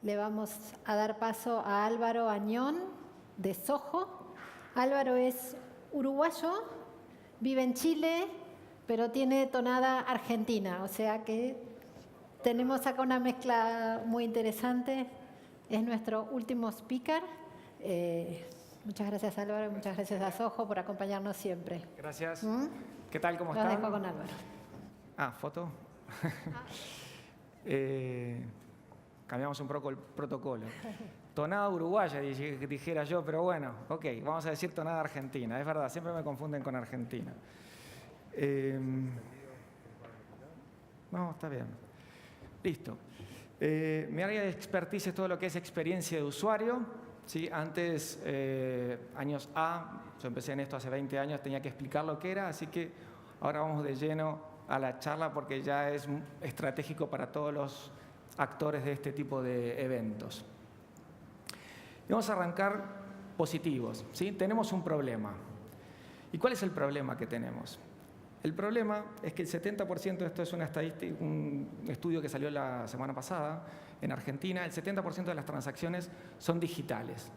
le vamos a dar paso a Álvaro Añón, de Soho. Álvaro es uruguayo, vive en Chile, pero tiene tonada argentina, o sea que tenemos acá una mezcla muy interesante. Es nuestro último speaker. Muchas gracias, Álvaro, y muchas gracias a Soho por acompañarnos siempre. Gracias. ¿Qué tal? ¿Cómo Los están? dejo con Álvaro. ¿Foto? Cambiamos un poco el protocolo. Tonada uruguaya, dijera yo, pero bueno, ok, vamos a decir tonada argentina. Es verdad, siempre me confunden con Argentina. No, está bien. Listo. Mi área de expertise es todo lo que es experiencia de usuario. ¿Sí? Antes, años A, yo empecé en esto hace 20 años, tenía que explicar lo que era, así que ahora vamos de lleno a la charla porque ya es estratégico para todos los actores de este tipo de eventos. Y vamos a arrancar positivos. ¿Sí? Tenemos un problema. ¿Y cuál es el problema que tenemos? El problema es que el 70%, esto es una estadística, un estudio que salió la semana pasada en Argentina, el 70% de las transacciones son digitales.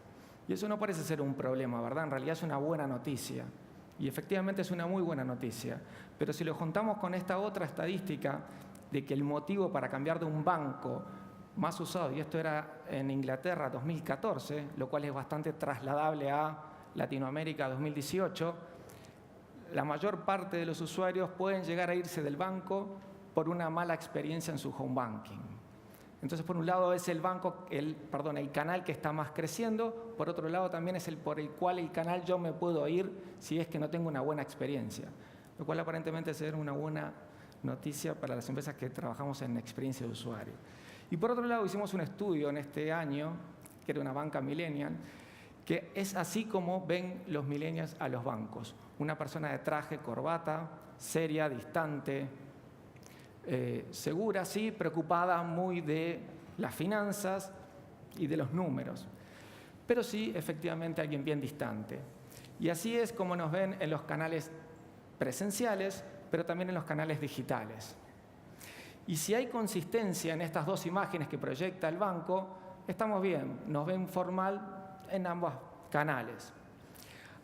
Y eso no parece ser un problema, ¿verdad? En realidad es una buena noticia. Y efectivamente es una muy buena noticia. Pero si lo juntamos con esta otra estadística de que el motivo para cambiar de un banco más usado, y esto era en Inglaterra 2014, lo cual es bastante trasladable a Latinoamérica 2018, la mayor parte de los usuarios pueden llegar a irse del banco por una mala experiencia en su home banking. Entonces, por un lado es el canal que está más creciendo, por otro lado también es el por el cual el canal yo me puedo ir si es que no tengo una buena experiencia, lo cual aparentemente es una buena noticia para las empresas que trabajamos en experiencia de usuario. Y por otro lado hicimos un estudio en este año, que era una banca millennial, que es así como ven los millennials a los bancos. Una persona de traje, corbata, seria, distante, segura, sí, preocupada muy de las finanzas y de los números. Pero sí, efectivamente, alguien bien distante. Y así es como nos ven en los canales presenciales, pero también en los canales digitales. Y si hay consistencia en estas dos imágenes que proyecta el banco, estamos bien, nos ven formal en ambos canales.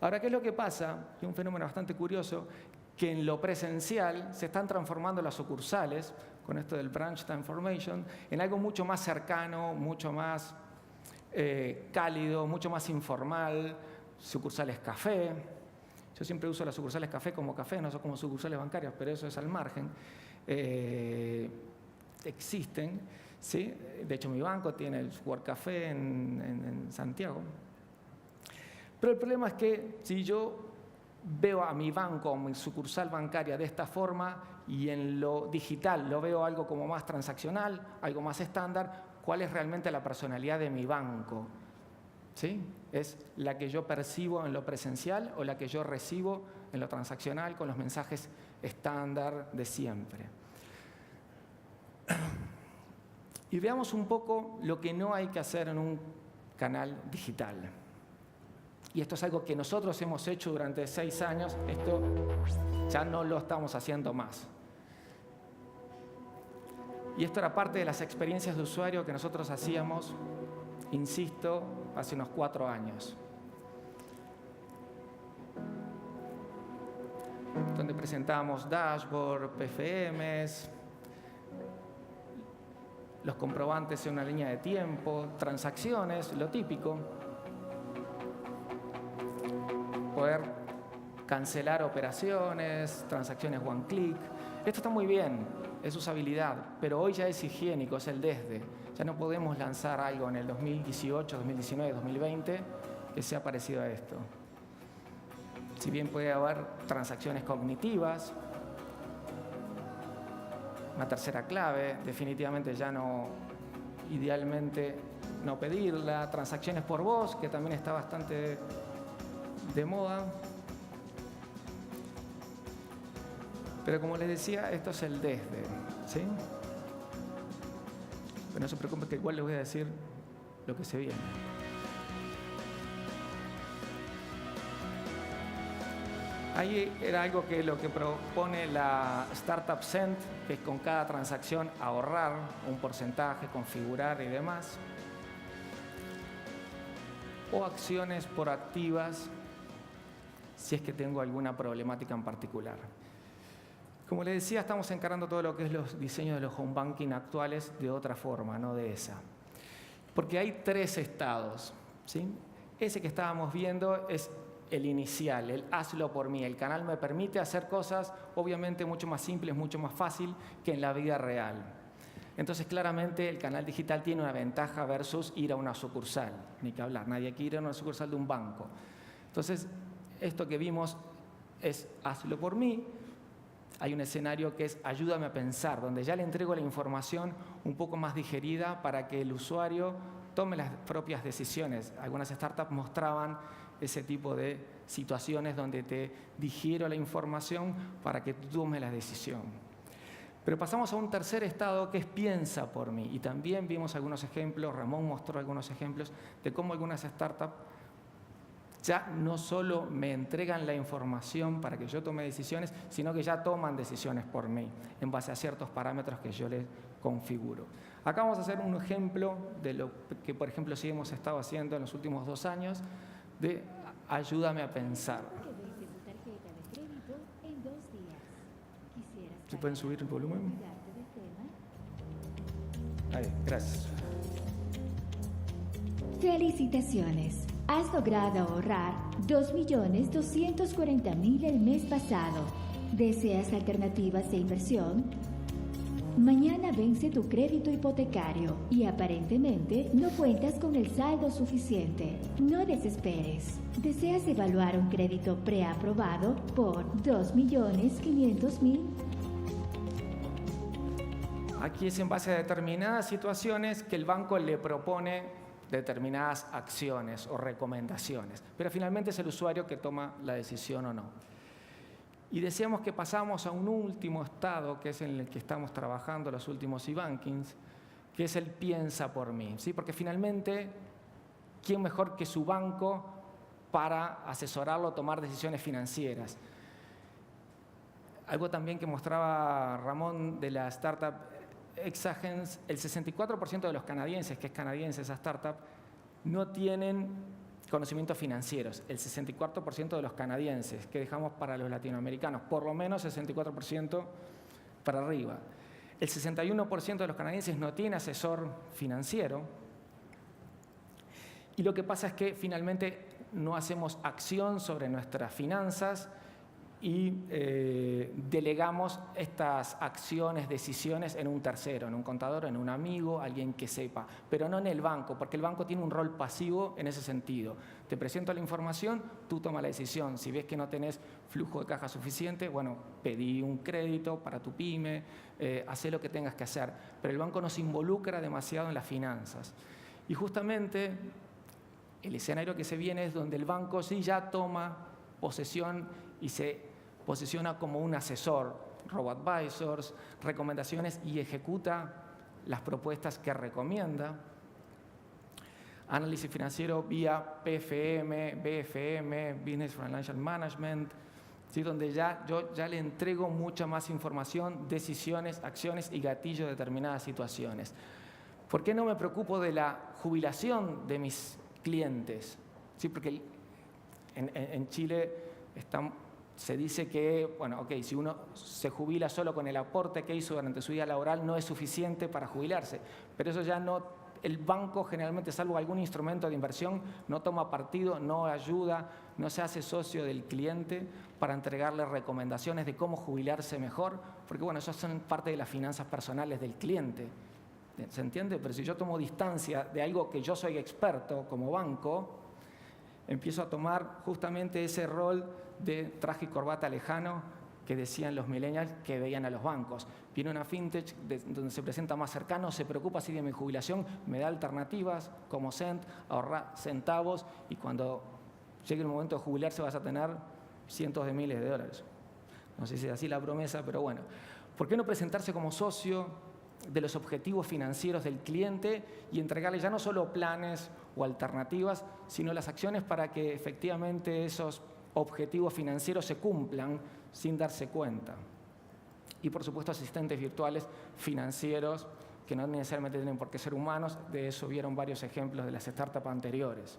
Ahora, ¿qué es lo que pasa? Y un fenómeno bastante curioso, que en lo presencial se están transformando las sucursales, con esto del branch transformation, en algo mucho más cercano, mucho más cálido, mucho más informal, sucursales café. Yo siempre uso las sucursales café como café, no son como sucursales bancarias, pero eso es al margen. Existen, ¿sí? De hecho mi banco tiene el World Café en Santiago. Pero el problema es que si yo veo a mi banco o mi sucursal bancaria de esta forma y en lo digital lo veo algo como más transaccional, algo más estándar, ¿cuál es realmente la personalidad de mi banco? ¿Sí? ¿Es la que yo percibo en lo presencial o la que yo recibo en lo transaccional con los mensajes estándar de siempre? Y veamos un poco lo que no hay que hacer en un canal digital. Y esto es algo que nosotros hemos hecho durante 6 años, esto ya no lo estamos haciendo más. Y esto era parte de las experiencias de usuario que nosotros hacíamos, insisto, hace unos 4 años. Donde presentábamos dashboard, PFMs, los comprobantes en una línea de tiempo, transacciones, lo típico. Poder cancelar operaciones, transacciones one click. Esto está muy bien, es usabilidad, pero hoy ya es higiénico, es el desde. Ya no podemos lanzar algo en el 2018, 2019, 2020 que sea parecido a esto. Si bien puede haber transacciones cognitivas, una tercera clave, definitivamente ya no, idealmente no pedirla. Transacciones por voz, que también está bastante de moda. Pero como les decía, esto es el desde, ¿sí? Pero no se preocupen que igual les voy a decir lo que se viene. Ahí era algo que lo que propone la Startup Cent, que es con cada transacción ahorrar un porcentaje, configurar y demás. o acciones proactivas si es que tengo alguna problemática en particular. Como les decía, estamos encarando todo lo que es los diseños de los home banking actuales de otra forma, no de esa. Porque hay 3 estados, ¿sí? Ese que estábamos viendo es el inicial, el hazlo por mí. El canal me permite hacer cosas obviamente mucho más simples, mucho más fácil que en la vida real. Entonces, claramente, el canal digital tiene una ventaja versus ir a una sucursal. Ni que hablar, nadie quiere ir a una sucursal de un banco. Entonces, esto que vimos es hazlo por mí. Hay un escenario que es ayúdame a pensar, donde ya le entrego la información un poco más digerida para que el usuario tome las propias decisiones. Algunas startups mostraban ese tipo de situaciones donde te digiero la información para que tú tomes la decisión. Pero pasamos a un tercer estado que es piensa por mí. Y también vimos algunos ejemplos, Ramón mostró algunos ejemplos de cómo algunas startups ya no solo me entregan la información para que yo tome decisiones, sino que ya toman decisiones por mí, en base a ciertos parámetros que yo les configuro. Acá vamos a hacer un ejemplo de lo que, por ejemplo, sí hemos estado haciendo en los últimos 2 años, de ayúdame a pensar. ¿Se pueden subir el volumen? Ahí, gracias. Felicitaciones. Has logrado ahorrar 2.240.000 el mes pasado. ¿Deseas alternativas de inversión? Mañana vence tu crédito hipotecario y aparentemente no cuentas con el saldo suficiente. No desesperes. ¿Deseas evaluar un crédito preaprobado por 2.500.000? Aquí es en base a determinadas situaciones que el banco le propone determinadas acciones o recomendaciones, pero finalmente es el usuario que toma la decisión o no. Y decíamos que pasamos a un último estado, que es en el que estamos trabajando los últimos e-bankings, que es el piensa por mí, ¿sí? Porque finalmente, ¿quién mejor que su banco para asesorarlo a tomar decisiones financieras? Algo también que mostraba Ramón de la startup Exagens, el 64% de los canadienses, que es canadiense esa startup, no tienen conocimientos financieros. El 64% de los canadienses, que dejamos para los latinoamericanos, por lo menos el 64% para arriba. El 61% de los canadienses no tiene asesor financiero. Y lo que pasa es que finalmente no hacemos acción sobre nuestras finanzas y delegamos estas acciones, decisiones en un tercero, en un contador, en un amigo, alguien que sepa, pero no en el banco, porque el banco tiene un rol pasivo en ese sentido. Te presento la información, tú tomas la decisión. Si ves que no tenés flujo de caja suficiente, bueno, pedí un crédito para tu pyme, hacé lo que tengas que hacer, pero el banco no se involucra demasiado en las finanzas. Y justamente el escenario que se viene es donde el banco sí ya toma posesión y se posiciona como un asesor, robo-advisors, recomendaciones y ejecuta las propuestas que recomienda. Análisis financiero vía PFM, BFM, Business Financial Management, ¿sí? Donde yo ya le entrego mucha más información, decisiones, acciones y gatillo de determinadas situaciones. ¿Por qué no me preocupo de la jubilación de mis clientes? ¿Sí? Porque en Chile se dice que, bueno, ok, si uno se jubila solo con el aporte que hizo durante su vida laboral no es suficiente para jubilarse, pero eso ya no, el banco generalmente, salvo algún instrumento de inversión, no toma partido, no ayuda, no se hace socio del cliente para entregarle recomendaciones de cómo jubilarse mejor, porque bueno, eso son parte de las finanzas personales del cliente, ¿se entiende? Pero si yo tomo distancia de algo que yo soy experto como banco, empiezo a tomar justamente ese rol de traje y corbata lejano que decían los millennials que veían a los bancos. Viene una fintech donde se presenta más cercano, se preocupa así de mi jubilación, me da alternativas como Cent, ahorrar centavos y cuando llegue el momento de jubilarse vas a tener cientos de miles de dólares. No sé si es así la promesa, pero bueno. ¿Por qué no presentarse como socio de los objetivos financieros del cliente y entregarle ya no solo planes o alternativas, sino las acciones para que efectivamente esos objetivos financieros se cumplan sin darse cuenta? Y por supuesto asistentes virtuales financieros que no necesariamente tienen por qué ser humanos, de eso vieron varios ejemplos de las startups anteriores.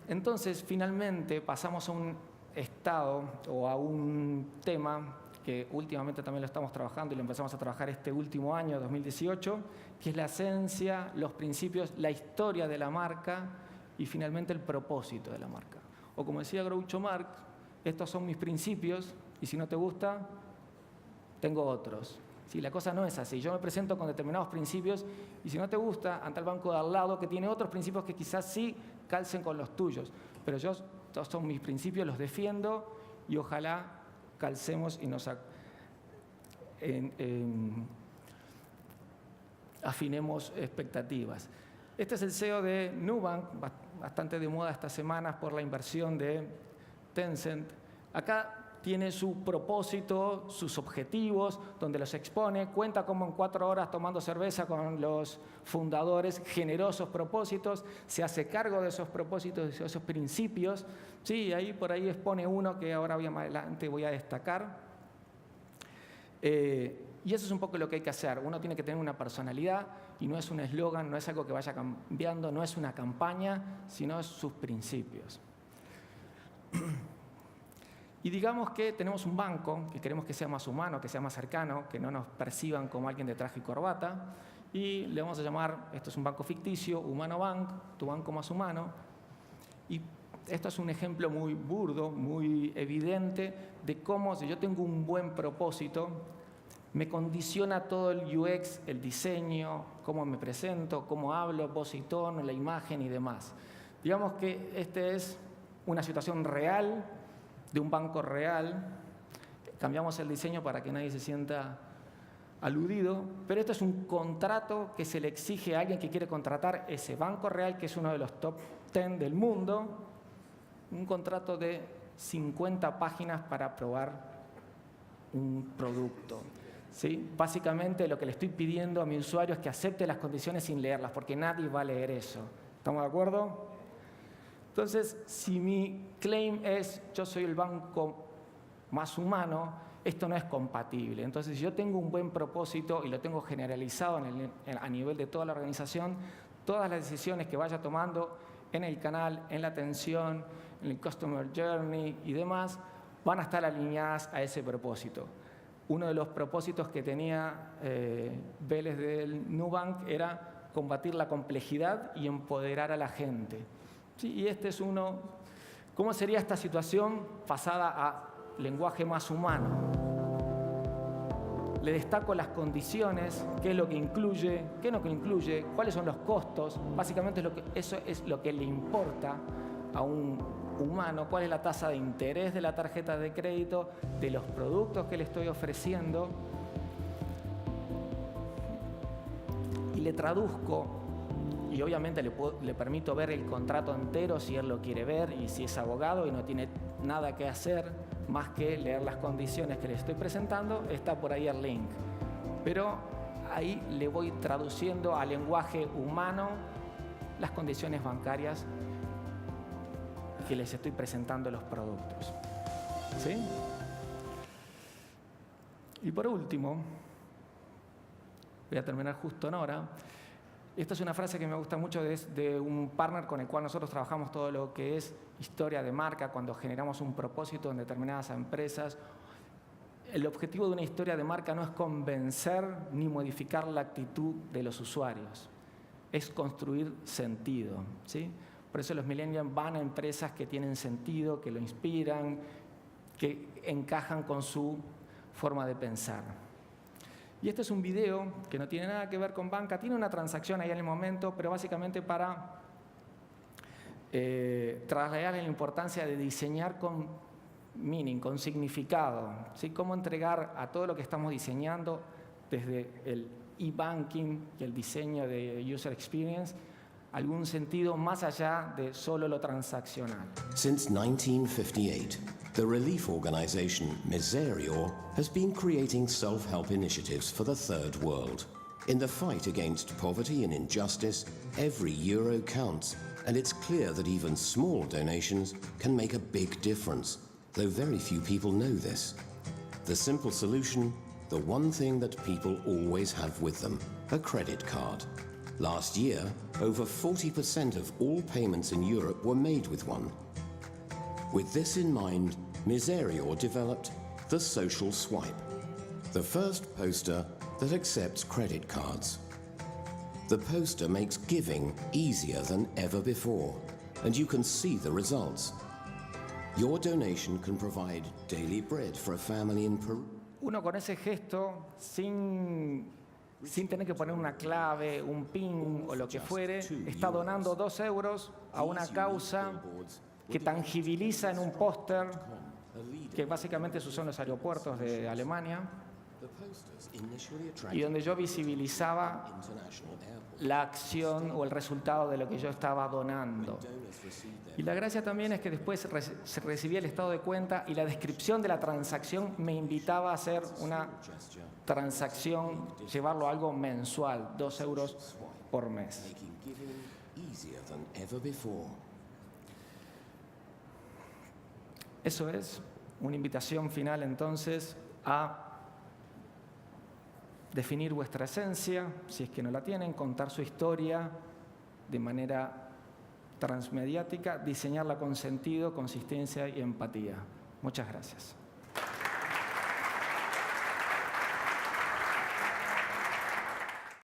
Entonces, finalmente, pasamos a un estado o a un tema que últimamente también lo estamos trabajando y lo empezamos a trabajar este último año, 2018, que es la esencia, los principios, la historia de la marca y finalmente el propósito de la marca. O como decía Groucho Marx, estos son mis principios y si no te gusta, tengo otros. Sí, la cosa no es así. Yo me presento con determinados principios y si no te gusta, ante el banco de al lado que tiene otros principios que quizás sí calcen con los tuyos. Pero estos son mis principios, los defiendo y ojalá calcemos y nos afinemos expectativas. Este es el CEO de Nubank, bastante de moda estas semanas por la inversión de Tencent. Acá tiene su propósito, sus objetivos, donde los expone, cuenta como en 4 horas tomando cerveza con los fundadores, generosos propósitos, se hace cargo de esos propósitos, de esos principios. Sí, ahí por ahí expone uno que ahora más adelante voy a destacar. Y eso es un poco lo que hay que hacer. Uno tiene que tener una personalidad y no es un eslogan, no es algo que vaya cambiando, no es una campaña, sino sus principios. Y digamos que tenemos un banco que queremos que sea más humano, que sea más cercano, que no nos perciban como alguien de traje y corbata, y le vamos a llamar, esto es un banco ficticio, Humano Bank, tu banco más humano. Y esto es un ejemplo muy burdo, muy evidente de cómo si yo tengo un buen propósito, me condiciona todo el UX, el diseño, cómo me presento, cómo hablo, voz y tono, la imagen y demás. Digamos que esta es una situación real, de un banco real. Cambiamos el diseño para que nadie se sienta aludido, pero esto es un contrato que se le exige a alguien que quiere contratar ese banco real, que es uno de los top 10 del mundo, un contrato de 50 páginas para probar un producto. ¿Sí? Básicamente lo que le estoy pidiendo a mi usuario es que acepte las condiciones sin leerlas, porque nadie va a leer eso. ¿Estamos de acuerdo? Entonces, si mi claim es yo soy el banco más humano, esto no es compatible. Entonces, si yo tengo un buen propósito y lo tengo generalizado a nivel de toda la organización, todas las decisiones que vaya tomando en el canal, en la atención, en el Customer Journey y demás, van a estar alineadas a ese propósito. Uno de los propósitos que tenía Vélez del Nubank era combatir la complejidad y empoderar a la gente. Sí, y este es uno. ¿Cómo sería esta situación pasada a lenguaje más humano? Le destaco las condiciones, qué es lo que incluye, qué no que incluye, cuáles son los costos. Básicamente eso es lo que le importa a un humano, cuál es la tasa de interés de la tarjeta de crédito, de los productos que le estoy ofreciendo. Y le traduzco. Y obviamente le permito ver el contrato entero si él lo quiere ver y si es abogado y no tiene nada que hacer más que leer las condiciones que le estoy presentando, está por ahí el link. Pero ahí le voy traduciendo al lenguaje humano las condiciones bancarias que les estoy presentando los productos. ¿Sí? Y por último, voy a terminar justo en hora. Esta es una frase que me gusta mucho de un partner con el cual nosotros trabajamos todo lo que es historia de marca, cuando generamos un propósito en determinadas empresas. El objetivo de una historia de marca no es convencer ni modificar la actitud de los usuarios, es construir sentido, ¿sí? Por eso los millennials van a empresas que tienen sentido, que lo inspiran, que encajan con su forma de pensar. Y este es un video que no tiene nada que ver con banca, tiene una transacción ahí en el momento, pero básicamente para trasladar la importancia de diseñar con meaning, con significado, ¿sí? Cómo entregar a todo lo que estamos diseñando, desde el e-banking y el diseño de user experience, algún sentido más allá de solo lo transaccional. Since 1958, the relief organization Miserior has been creating self-help initiatives for the third world. In the fight against poverty and injustice, every euro counts, and it's clear that even small donations can make a big difference, though very few people know this. The simple solution, the one thing that people always have with them, a credit card. Last year, over 40% of all payments in Europe were made with one. With this in mind, Miserior developed the Social Swipe, the first poster that accepts credit cards. The poster makes giving easier than ever before, and you can see the results. Your donation can provide daily bread for a family in Peru. Uno con ese gesto, sin tener que poner una clave, un PIN o lo que fuere, está donando 2 euros a una causa que tangibiliza en un póster, que básicamente se usó en los aeropuertos de Alemania, y donde yo visibilizaba la acción o el resultado de lo que yo estaba donando. Y la gracia también es que después se recibía el estado de cuenta y la descripción de la transacción me invitaba a hacer una transacción, llevarlo a algo mensual, 2 euros por mes. Eso es una invitación final entonces a definir vuestra esencia, si es que no la tienen, contar su historia de manera transmediática, diseñarla con sentido, consistencia y empatía. Muchas gracias.